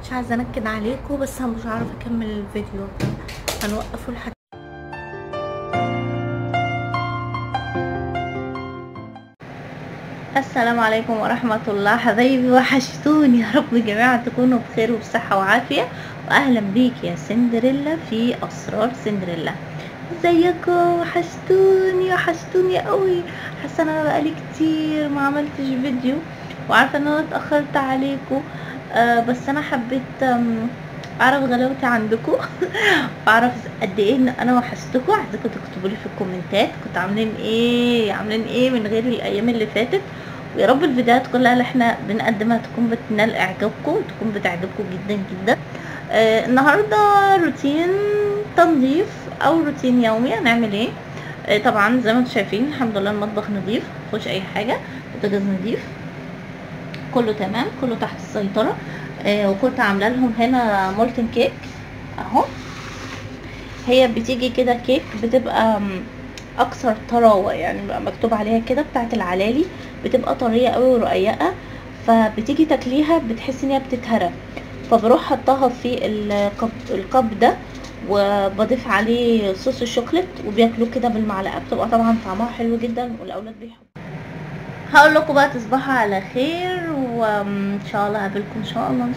مش عايزه انكد عليكم، بس انا مش عارفه اكمل الفيديو، هنوقفه لحد. السلام عليكم ورحمه الله حبايبي، وحشتوني. يا رب جميعا تكونوا بخير وبصحه وعافيه، واهلا بيك يا سندريلا في اسرار سندريلا. ازيكم؟ وحشتوني قوي. حاسه انا بقالي كتير ما عملتش فيديو، وعارفه ان انا اتاخرت عليكم. بس انا حبيت اعرف غلاوتي عندكم واعرف قد ايه ان انا وحشتكم. عايزاكم تكتبوا لي في الكومنتات كنتوا عاملين ايه من غير الايام اللي فاتت. ويا رب الفيديوهات كلها اللي احنا بنقدمها تكون بتنال اعجابكم، تكون بتعجبكم جدا جدا. النهارده روتين تنظيف او روتين يومي. هنعمل ايه؟ طبعا زي ما انتم شايفين الحمد لله المطبخ نظيف، مفيهوش اي حاجه، البوتاجاز نظيف، كله تمام، كله تحت السيطره. وكنت عامله لهم هنا مولتن كيك اهو. هي بتيجي كده كيك بتبقى اكثر طراوه، يعني بيبقى مكتوب عليها كده بتاعه العلالي، بتبقى طريه قوي ورقيقه، فبتيجي تاكليها بتحسي ان هي بتتهرى. فبروح حطاها في الكب ده، وبضيف عليه صوص الشوكليت، وبياكلوه كده بالمعلقه، بتبقى طبعا طعمها حلو جدا والاولاد بيحبوا. هقول لكم بقى تصبحوا على خير، وان شاء الله هقابلكم ان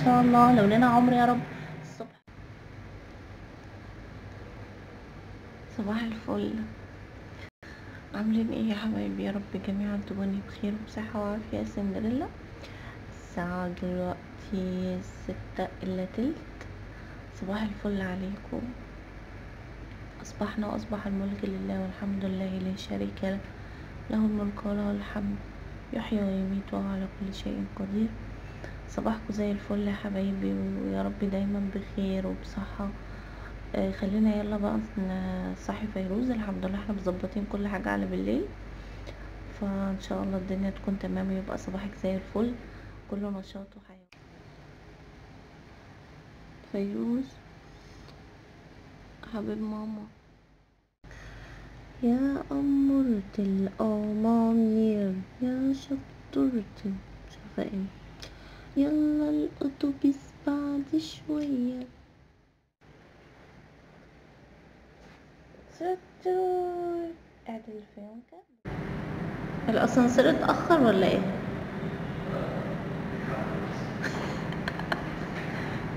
شاء الله لو لنا عمر يا رب الصبح. صباح الفل، عاملين ايه يا حبايبي؟ يا رب جميعا تكوني بخير وبصحة وعافية يا سندريلا. الساعة دلوقتي 6:03. صباح الفل عليكم. أصبحنا وأصبح الملك لله، والحمد لله لا شريك له، له الملك وله الحمد، يحيي ويميت وهو على كل شيء قدير. صباحكم زي الفل يا حبايبي، ويا رب دايما بخير وبصحة. خلينا يلا بقى نصحي فيروز. الحمد لله احنا مظبطين كل حاجة على بالليل، فان شاء الله الدنيا تكون تمام ويبقى صباحك زي الفل، كله نشاط وحياة. فيروز حبيب ماما، يا أمورة الأمامير، يا شطورة مش عارفة ايه، يلا الأتوبيس بعد شوية. شطور. اعدل الفيونكة. الأسانسير اتأخر ولا ايه؟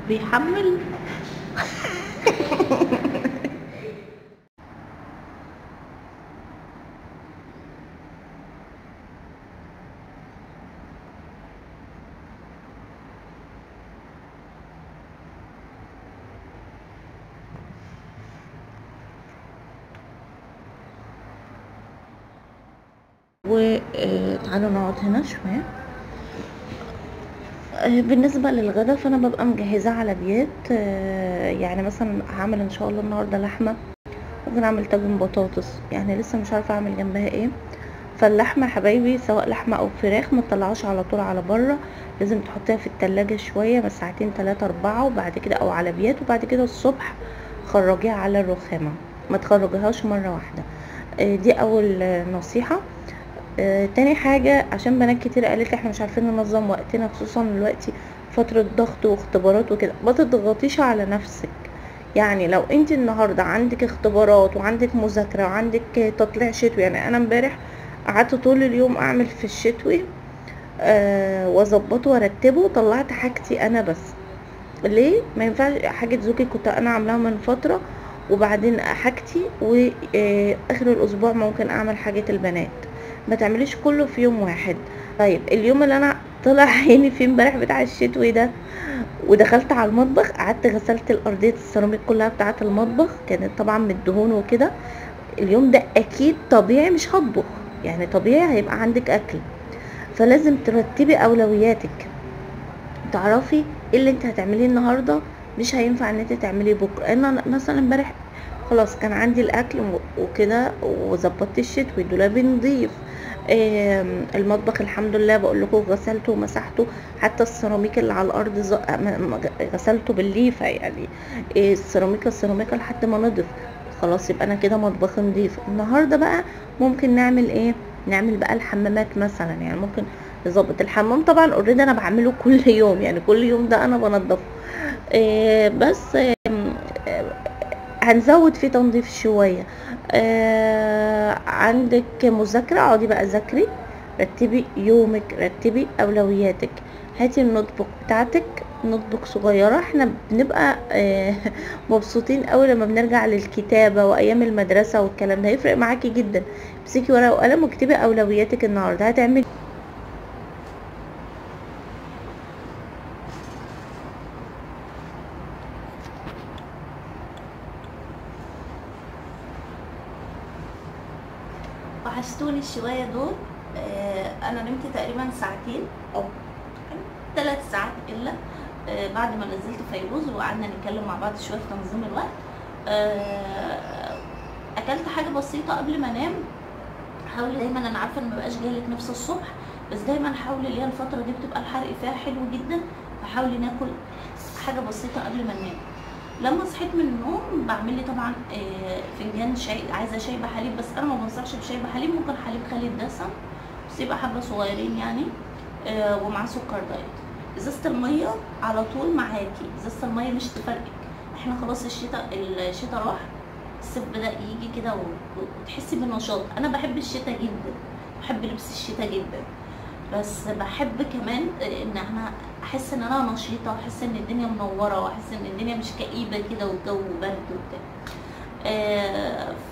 بيحمل. وتعالوا نقعد هنا شوية. بالنسبة للغدا فانا ببقى مجهزة على بيات. يعني مثلا هعمل ان شاء الله النهاردة لحمة، ممكن اعمل طاجن بطاطس، يعني لسه مش عارفة اعمل جنبها ايه. فاللحمة حبايبي سواء لحمة او فراخ ما تطلعوش على طول على بره، لازم تحطيها في التلاجة شوية، بس ساعتين 3 4، وبعد كده او على بيات، وبعد كده الصبح خرجيها على الرخامة، ما تخرجيهاش مرة واحدة. دي اول نصيحة. تاني حاجة، عشان بنات كتير قالت احنا مش عارفين ننظم وقتنا، خصوصا دلوقتي فترة ضغط واختبارات وكده. ما تضغطيش على نفسك، يعني لو انت النهاردة عندك اختبارات وعندك مذاكرة وعندك تطليع شتوي، يعني انا امبارح قعدت طول اليوم اعمل في الشتوي واظبطه وارتبه، طلعت حاجتي انا بس. ليه ما ينفعش حاجة زوجي كنت انا عاملاها من فترة وبعدين حاجتي، واخر الاسبوع ممكن اعمل حاجة البنات، ما تعمليش كله في يوم واحد. طيب اليوم اللي انا طلع عيني فيه امبارح بتاع الشتوي ده، ودخلت على المطبخ قعدت غسلت الارضيه السيراميك كلها بتاعه المطبخ، كانت طبعا من الدهون وكده. اليوم ده اكيد طبيعي مش هطبخ، يعني طبيعي هيبقى عندك اكل، فلازم ترتبي اولوياتك، تعرفي ايه اللي انت هتعمليه النهارده. مش هينفع ان انت تعمليه بكره. انا مثلا امبارح خلاص كان عندي الاكل وكده، وظبطت الشتوي، دولابي نضيف، المطبخ الحمد لله بقول لكم غسلته ومسحته، حتى السيراميك اللي على الارض غسلته بالليفه، يعني السيراميكا لحد ما نضف. خلاص يبقى انا كده مطبخ نضيف. النهارده بقى ممكن نعمل ايه؟ نعمل بقى الحمامات مثلا، يعني ممكن نظبط الحمام. طبعا اوريدي انا بعمله كل يوم، يعني كل يوم ده انا بنضفه. بس هنزود فيه تنظيف شوية. عندك مذاكرة، اقعدي بقى ذاكري، رتبي يومك، رتبي اولوياتك. هاتي النوت بوك بتاعتك، نوت بوك صغيرة. احنا بنبقى مبسوطين قوي لما بنرجع للكتابة وايام المدرسة والكلام ده، هيفرق معاكي جدا. امسكي ورقة وقلم واكتبي اولوياتك النهاردة هتعملي. وحشتوني الشوية دول. انا نمت تقريبا ساعتين او 3 ساعات الا، بعد ما نزلت فيروز وقعدنا نتكلم مع بعض شويه في تنظيم الوقت. اكلت حاجه بسيطه قبل ما انام. حاولي دايما، انا عارفه ان مبقاش جايلك نفس الصبح، بس دايما حاولي، اللي هي الفتره دي بتبقى الحرق فيها حلو جدا، فحاولي ناكل حاجه بسيطه قبل ما ننام. لما صحيت من النوم بعمل لي طبعا فنجان شاي. عايزه شاي بحليب، بس انا ما بنصحش بشاي بحليب، ممكن حليب خالي الدسم بس يبقى حبه صغيرين يعني، ومعاه سكر دايت. ازازه الميه على طول معاكي، ازازه الميه مش تفرقك. احنا خلاص الشتاء راح، الصيف بدا يجي كده وتحسي بالنشاط. انا بحب الشتاء جدا، بحب لبس الشتاء جدا، بس بحب كمان ان انا احس ان انا نشيطه، واحس ان الدنيا منوره، واحس ان الدنيا مش كئيبه كده والجو برد وبتاع.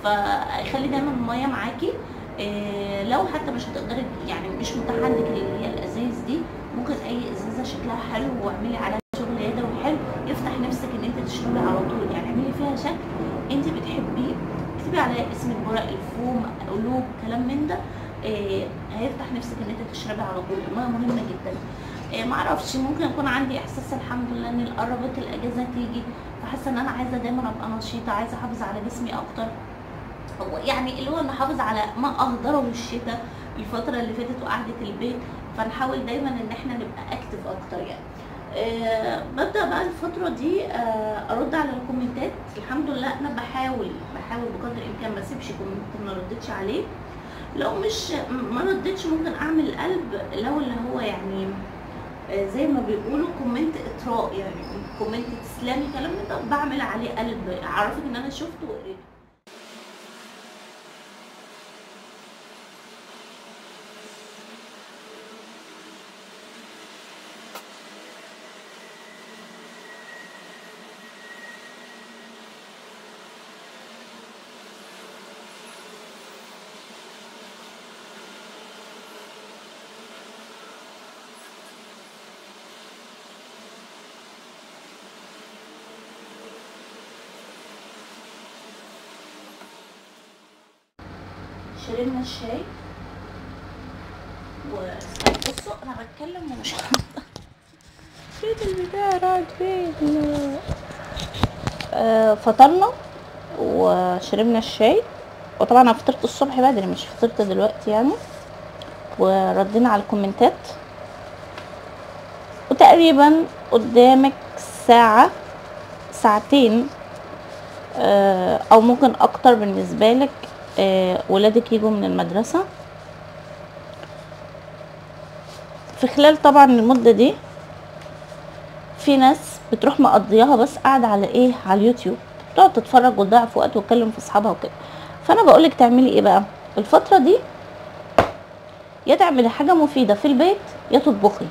فخلي دايما الميه معاكي. لو حتى مش هتقدري، يعني مش متاح عندك اللي هي الازايز دي، ممكن اي ازازه شكلها حلو واعملي عليها شغل يدوي حلو يفتح نفسك ان انت تشربي على طول. يعني اعملي فيها شكل انت بتحبيه، اكتبي عليها اسمك، ورق الفوم، قلوب، كلام من ده. هيفتح نفسك ان انت تشربي على طول. الميه مهمه جدا. معرفش، ممكن يكون عندي احساس الحمد لله ان قربت الاجازه تيجي، فحاسه ان انا عايزه دايما ابقى نشيطه، عايزه احافظ على جسمي اكتر. هو يعني اللي هو نحافظ على ما اهدره الشتاء الفتره اللي فاتت وقعده البيت، فنحاول دايما ان احنا نبقى اكتف اكتر يعني. ببدا بقى الفتره دي ارد على الكومنتات. الحمد لله انا بحاول بقدر الامكان ما اسيبش كومنت ما ردتش عليه. لو مش ما ردتش ممكن اعمل قلب، لو اللي هو يعني زي ما بيقولوا كومنت اطراء، يعني كومنت تسلمي كلام ده، بعمل عليه قلب اعرفك ان انا شفته وقريته. شربنا الشاي بصوا انا بتكلم ومش فين البتاع راحت فين. فطرنا وشربنا الشاي، وطبعا انا فطرت الصبح بدري مش فطرت دلوقتي يعني، وردينا على الكومنتات. وتقريبا قدامك ساعة ساعتين او ممكن اكتر بالنسبة لك ولادك يجوا من المدرسة. في خلال طبعا المدة دي في ناس بتروح مقضياها بس قاعدة على ايه، على اليوتيوب، تقعد تتفرج وتضيع في وقت وتكلم في اصحابها وكده. فانا بقولك تعملي ايه بقى الفترة دي، يا تعملي حاجة مفيدة في البيت يا تطبخي.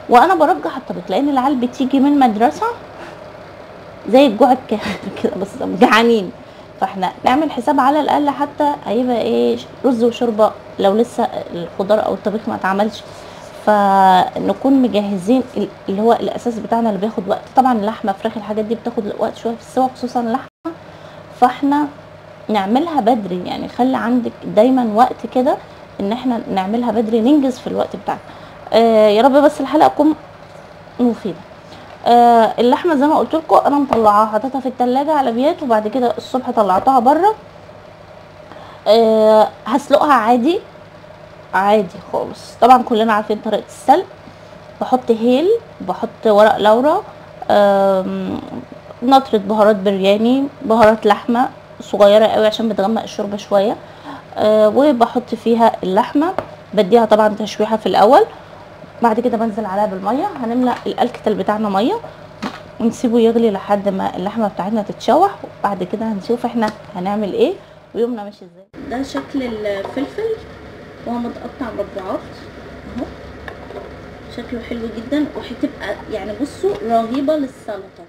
وانا برجح الطبيخ، لان العيال بتيجي من المدرسة زي الجوع كده بس جعانين، فاحنا نعمل حساب على الاقل حتى هيبقى ايه، رز وشوربه لو لسه الخضار او الطبيخ ما اتعملش، فنكون مجهزين اللي هو الاساس بتاعنا اللي بياخد وقت. طبعا اللحمه، فراخ، الحاجات دي بتاخد وقت شويه في السوا، خصوصا اللحمه، فاحنا نعملها بدري. يعني خلي عندك دايما وقت كده ان احنا نعملها بدري، ننجز في الوقت بتاعنا. يا رب بس الحلقه تكون مفيده. اللحمه زي ما قلت لكم انا مطلعاها حطيتها في التلاجة على بيات، وبعد كده الصبح طلعتها بره. هسلقها عادي عادي خالص. طبعا كلنا عارفين طريقه السلق. بحط هيل، بحط ورق لورا، نطرة بهارات برياني، بهارات لحمه صغيره قوي عشان بتغمق الشوربه شويه، وبحط فيها اللحمه، بديها طبعا تشويحه في الاول، بعد كده بنزل عليها بالميه. هنملى الكتل بتاعنا ميه ونسيبه يغلي لحد ما اللحمه بتاعتنا تتشوح، وبعد كده هنشوف احنا هنعمل ايه ويومنا ماشي ازاي. ده شكل الفلفل وهو متقطع مربعات اهو، شكله حلو جدا، وهتبقى يعني بصوا رهيبه للسلطه.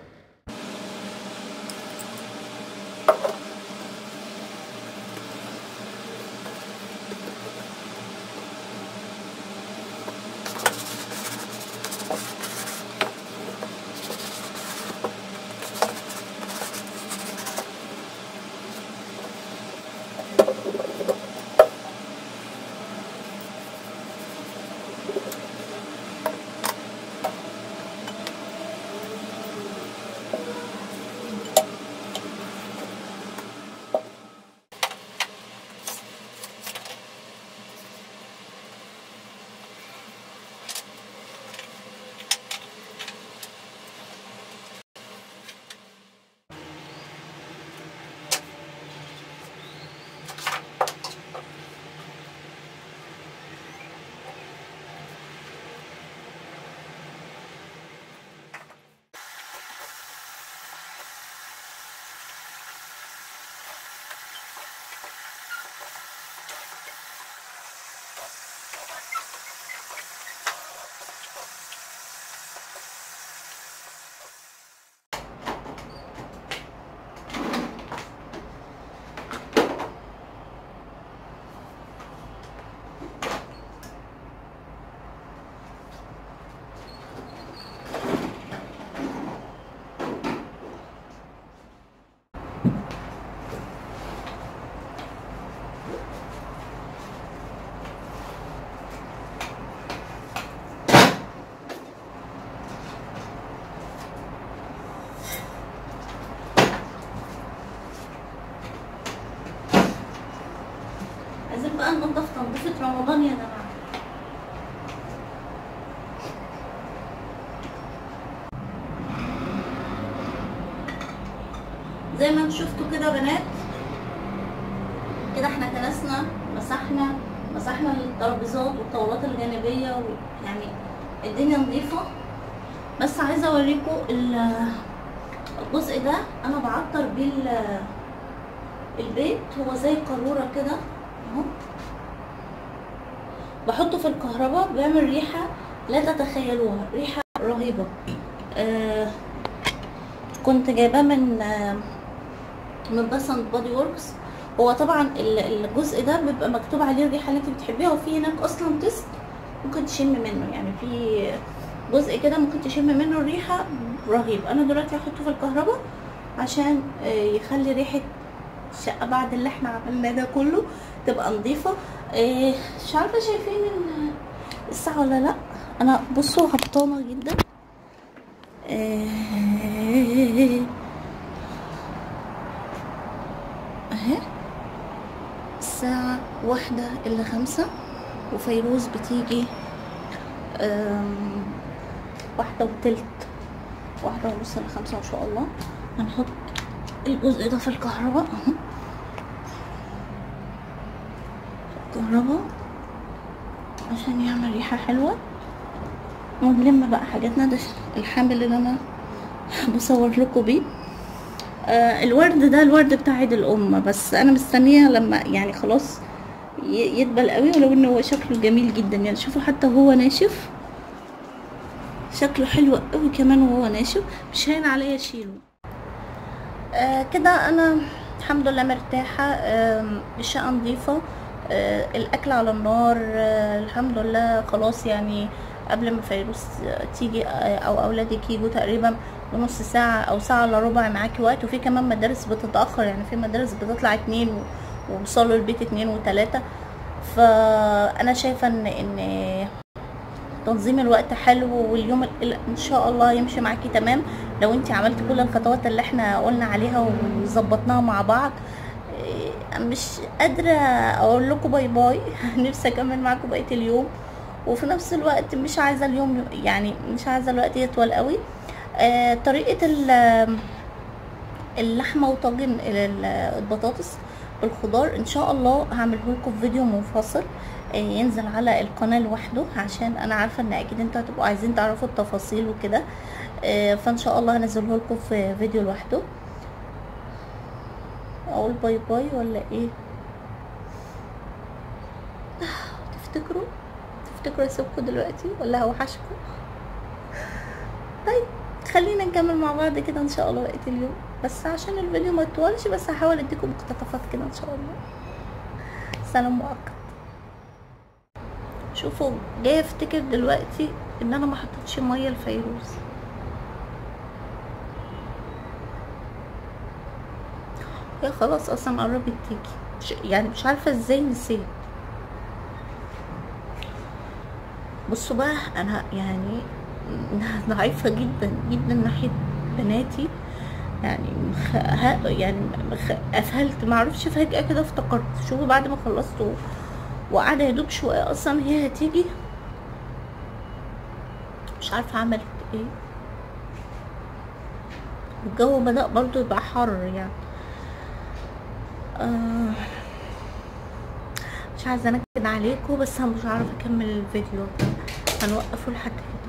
عايزين بقى ننضف تنظيفة رمضان يا جماعة. زي ما انتوا شفتوا كده بنات، كده احنا كنسنا، مسحنا الترابيزات والطاولات الجانبية، ويعني الدنيا نظيفة. بس عايزة اوريكم الجزء ده انا بعطر بيه البيت. هو زي قارورة كده اهو، بحطه في الكهرباء، بيعمل ريحة لا تتخيلوها، ريحة رهيبة. كنت جايباه من بس اند بودي وركس. هو طبعا الجزء ده بيبقى مكتوب عليه الريحة اللي انت بتحبيها، وفي هناك اصلا تيست ممكن تشم منه، يعني في جزء كده ممكن تشم منه الريحة رهيب. انا دلوقتي هحطه في الكهرباء عشان يخلي ريحة الشقة بعد اللي احنا عملناه ده كله تبقى نظيفة. مش عارفة شايفين الساعة ولا لا؟ انا بصوا هبطانة جدا. اهي الساعة 1:05، وفيروز بتيجي 1:03، 1:30 ان شاء الله. هنحط الجزء ده في الكهرباء اهو، الكهرباء عشان يعمل ريحة حلوة. ونلم بقى حاجاتنا. ده الحامل اللي انا بصور لكم بيه. الورد ده الورد بتاع عيد الام، بس انا مستنيه لما يعني خلاص يدبل قوي، ولو ان هو شكله جميل جدا يعني. شوفوا حتى وهو ناشف شكله حلو قوي كمان وهو ناشف، مش هين عليا اشيله. كده انا الحمد لله مرتاحه. الشقه نظيفه، الاكل على النار الحمد لله. خلاص يعني قبل ما فيروز تيجي او اولادك يجوا تقريبا بنص ساعه او ساعه الا ربع معاكي وقت. وفي كمان مدارس بتتاخر، يعني في مدارس بتطلع 2 ووصلوا البيت 2 و3. فانا شايفه ان تنظيم الوقت حلو، واليوم ان شاء الله يمشي معاكي تمام لو انت عملتي كل الخطوات اللي احنا قلنا عليها وظبطناها مع بعض. مش قادره اقول لكم باي باي نفسي اكمل معاكم بقيه اليوم، وفي نفس الوقت مش عايزه اليوم يعني مش عايزه الوقت يطول قوي. طريقه اللحمه وطاجن البطاطس الخضار ان شاء الله هعمله لكم فيديو منفصل ينزل على القناه لوحده، عشان انا عارفه ان اكيد انتوا هتبقوا عايزين تعرفوا التفاصيل وكده. فان شاء الله هنزله لكم في فيديو لوحده. اقول باي باي ولا ايه؟ تفتكروا اسيبكم دلوقتي ولا هوحشكم؟ طيب خلينا نكمل مع بعض كده ان شاء الله بقية اليوم، بس عشان الفيديو ما يطولش بس هحاول اديكم مقتطفات كده ان شاء الله. سلام مؤقت. شوفوا جايه افتكر دلوقتي ان انا ما حطيتش ميه لفيروز. هي خلاص اصلا قربت تيجي، يعني مش عارفه ازاي نسيت. بصوا بقى انا يعني ضعيفه جدا جدا ناحيه بناتي، يعني قفلت معرفش فجأة كده افتكرت. شوفوا بعد ما خلصت وقاعدة يدوب شوية اصلا هي هتيجي، مش عارفة عملت ايه. الجو بدأ برضو يبقى حر يعني. مش عايزة انكد عليكم، بس انا مش عارفة اكمل الفيديو، هنوقفه لحد كده.